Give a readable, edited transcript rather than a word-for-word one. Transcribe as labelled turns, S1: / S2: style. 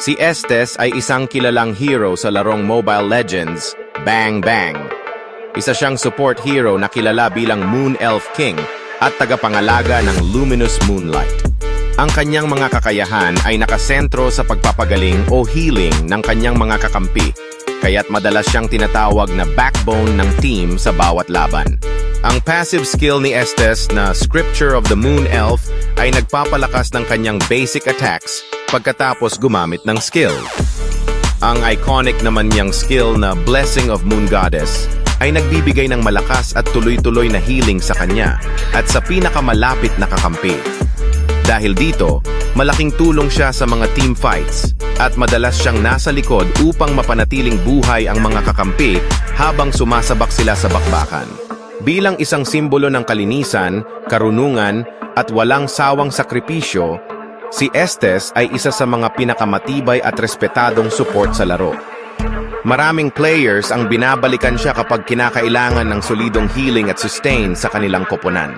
S1: Si Estes ay isang kilalang hero sa larong Mobile Legends, Bang Bang. Isa siyang support hero na kilala bilang Moon Elf King at tagapangalaga ng Luminous Moonlight. Ang kanyang mga kakayahan ay nakasentro sa pagpapagaling o healing ng kanyang mga kakampi, kaya't madalas siyang tinatawag na backbone ng team sa bawat laban. Ang passive skill ni Estes na Scripture of the Moon Elf ay nagpapalakas ng kanyang basic attacks pagkatapos gumamit ng skill. Ang iconic naman niyang skill na Blessing of Moon Goddess ay nagbibigay ng malakas at tuloy-tuloy na healing sa kanya at sa pinakamalapit na kakampi. Dahil dito, malaking tulong siya sa mga team fights at madalas siyang nasa likod upang mapanatiling buhay ang mga kakampi habang sumasabak sila sa bakbakan. Bilang isang simbolo ng kalinisan, karunungan at walang sawang sakripisyo, si Estes ay isa sa mga pinakamatibay at respetadong support sa laro. Maraming players ang binabalikan siya kapag kinakailangan ng solidong healing at sustain sa kanilang koponan.